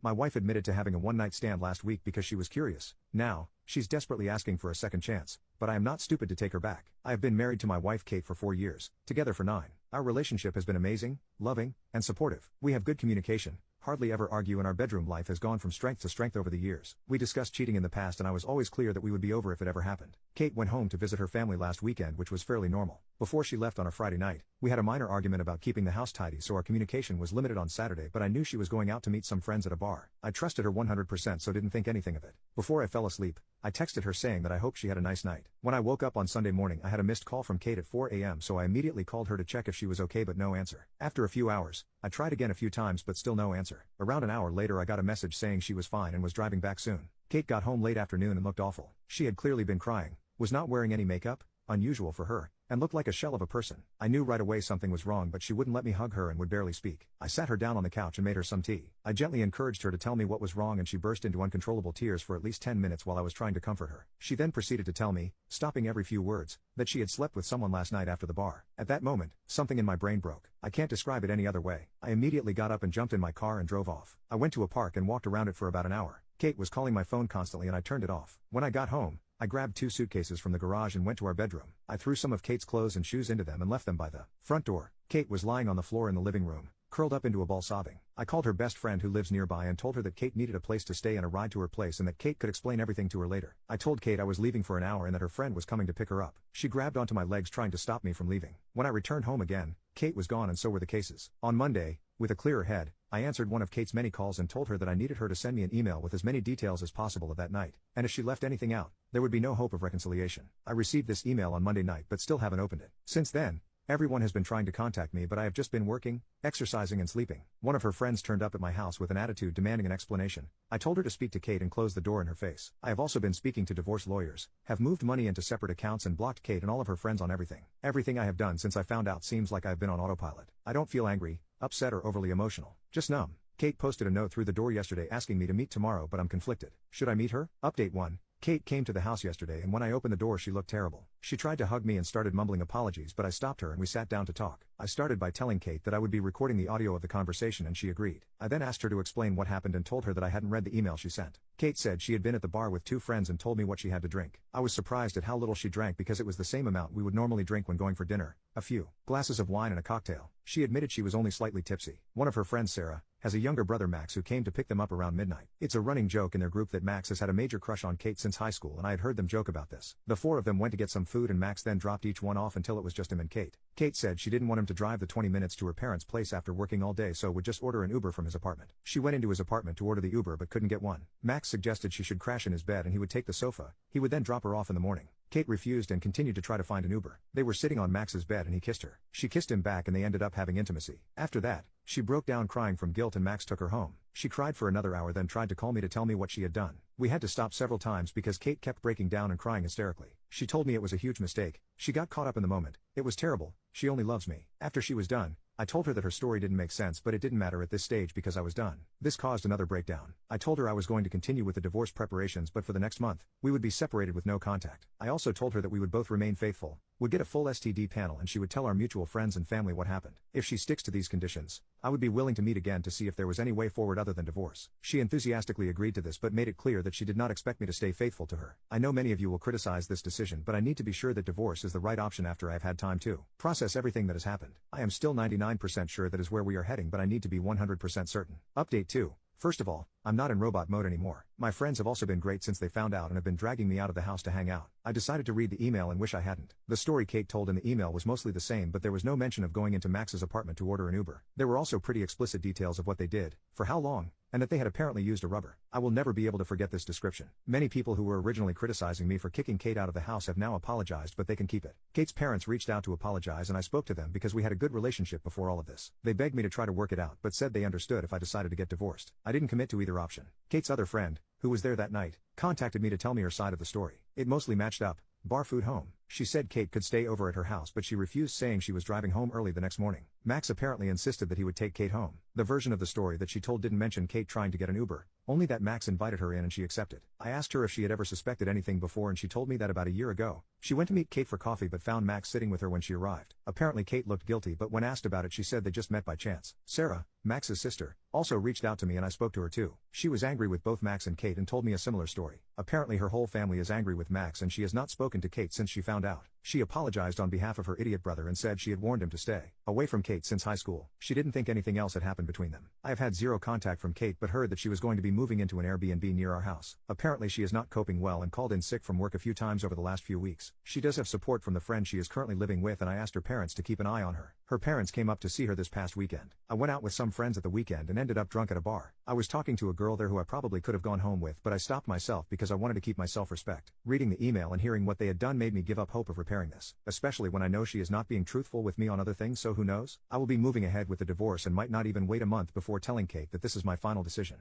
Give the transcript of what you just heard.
My wife admitted to having a one-night stand last week because she was curious. Now, she's desperately asking for a second chance, but I am not stupid to take her back. I have been married to my wife Kate for 4 years, together for 9. Our relationship has been amazing, loving, and supportive. We have good communication, hardly ever argue, and our bedroom life has gone from strength to strength over the years. We discussed cheating in the past and I was always clear that we would be over if it ever happened. Kate went home to visit her family last weekend, which was fairly normal. Before she left on a Friday night, we had a minor argument about keeping the house tidy, so our communication was limited on Saturday, but I knew she was going out to meet some friends at a bar. I trusted her 100%, so didn't think anything of it. Before I fell asleep, I texted her saying that I hoped she had a nice night. When I woke up on Sunday morning, I had a missed call from Kate at 4 a.m., so I immediately called her to check if she was okay, but no answer. After a few hours, I tried again a few times but still no answer. Around an hour later I got a message saying she was fine and was driving back soon. Kate got home late afternoon and looked awful. She had clearly been crying, was not wearing any makeup, unusual for her, and looked like a shell of a person. I knew right away something was wrong, but she wouldn't let me hug her and would barely speak. I sat her down on the couch and made her some tea. I gently encouraged her to tell me what was wrong and she burst into uncontrollable tears for at least 10 minutes while I was trying to comfort her. She then proceeded to tell me, stopping every few words, that she had slept with someone last night after the bar. At that moment, something in my brain broke. I can't describe it any other way. I immediately got up and jumped in my car and drove off. I went to a park and walked around it for about an hour. Kate was calling my phone constantly and I turned it off. When I got home, I grabbed 2 suitcases from the garage and went to our bedroom. I threw some of Kate's clothes and shoes into them and left them by the front door. Kate was lying on the floor in the living room, curled up into a ball sobbing. I called her best friend who lives nearby and told her that Kate needed a place to stay and a ride to her place and that Kate could explain everything to her later. I told Kate I was leaving for an hour and that her friend was coming to pick her up. She grabbed onto my legs trying to stop me from leaving. When I returned home again, Kate was gone and so were the cases. On Monday, with a clearer head, I answered one of Kate's many calls and told her that I needed her to send me an email with as many details as possible of that night, and if she left anything out, there would be no hope of reconciliation. I received this email on Monday night but still haven't opened it. Since then, everyone has been trying to contact me, but I have just been working, exercising and sleeping. One of her friends turned up at my house with an attitude demanding an explanation. I told her to speak to Kate and close the door in her face. I have also been speaking to divorce lawyers, have moved money into separate accounts and blocked Kate and all of her friends on everything. Everything I have done since I found out seems like I have been on autopilot. I don't feel angry, upset or overly emotional, just numb. Kate posted a note through the door yesterday asking me to meet tomorrow, but I'm conflicted. Should I meet her? Update 1. Kate came to the house yesterday and when I opened the door she looked terrible. She tried to hug me and started mumbling apologies, but I stopped her and we sat down to talk. I started by telling Kate that I would be recording the audio of the conversation and she agreed. I then asked her to explain what happened and told her that I hadn't read the email she sent. Kate said she had been at the bar with 2 friends and told me what she had to drink. I was surprised at how little she drank because it was the same amount we would normally drink when going for dinner, a few glasses of wine and a cocktail. She admitted she was only slightly tipsy. One of her friends, Sarah, has a younger brother Max who came to pick them up around midnight. It's a running joke in their group that Max has had a major crush on Kate since high school and I had heard them joke about this. The 4 of them went to get some food and Max then dropped each one off until it was just him and Kate. Kate said she didn't want him to drive the 20 minutes to her parents' place after working all day, so would just order an Uber from his apartment. She went into his apartment to order the Uber but couldn't get one. Max suggested she should crash in his bed and he would take the sofa. He would then drop her off in the morning. Kate refused and continued to try to find an Uber. They were sitting on Max's bed and he kissed her. She kissed him back and they ended up having intimacy. After that, she broke down crying from guilt and Max took her home. She cried for another hour then tried to call me to tell me what she had done. We had to stop several times because Kate kept breaking down and crying hysterically. She told me it was a huge mistake. She got caught up in the moment. It was terrible. She only loves me. After she was done, I told her that her story didn't make sense, but it didn't matter at this stage because I was done. This caused another breakdown. I told her I was going to continue with the divorce preparations, but for the next month, we would be separated with no contact. I also told her that we would both remain faithful, would get a full STD panel and she would tell our mutual friends and family what happened. If she sticks to these conditions, I would be willing to meet again to see if there was any way forward other than divorce. She enthusiastically agreed to this but made it clear that she did not expect me to stay faithful to her. I know many of you will criticize this decision, but I need to be sure that divorce is the right option after I have had time to process everything that has happened. I am still 99% sure that is where we are heading, but I need to be 100% certain. Update 2. First of all, I'm not in robot mode anymore. My friends have also been great since they found out and have been dragging me out of the house to hang out. I decided to read the email and wish I hadn't. The story Kate told in the email was mostly the same, but there was no mention of going into Max's apartment to order an Uber. There were also pretty explicit details of what they did, for how long, and that they had apparently used a rubber. I will never be able to forget this description. Many people who were originally criticizing me for kicking Kate out of the house have now apologized, but they can keep it. Kate's parents reached out to apologize and I spoke to them because we had a good relationship before all of this. They begged me to try to work it out but said they understood if I decided to get divorced. I didn't commit to either option. Kate's other friend, who was there that night, contacted me to tell me her side of the story. It mostly matched up. Bar food home. She said Kate could stay over at her house, but she refused, saying she was driving home early the next morning. Max apparently insisted that he would take Kate home. The version of the story that she told didn't mention Kate trying to get an Uber, only that Max invited her in and she accepted. I asked her if she had ever suspected anything before, and she told me that about a year ago, she went to meet Kate for coffee but found Max sitting with her when she arrived. Apparently Kate looked guilty, but when asked about it she said they just met by chance. Sarah, Max's sister, also reached out to me and I spoke to her too. She was angry with both Max and Kate and told me a similar story. Apparently her whole family is angry with Max and she has not spoken to Kate since she found out. She apologized on behalf of her idiot brother and said she had warned him to stay away from Kate since high school. She didn't think anything else had happened between them. I have had zero contact from Kate but heard that she was going to be moving into an Airbnb near our house. Apparently she is not coping well and called in sick from work a few times over the last few weeks. She does have support from the friend she is currently living with, and I asked her parents to keep an eye on her. Her parents came up to see her this past weekend. I went out with some friends at the weekend and ended up drunk at a bar. I was talking to a girl there who I probably could have gone home with, but I stopped myself because I wanted to keep my self-respect. Reading the email and hearing what they had done made me give up hope of repairing this, especially when I know she is not being truthful with me on other things, so who knows? I will be moving ahead with the divorce and might not even wait a month before telling Kate that this is my final decision.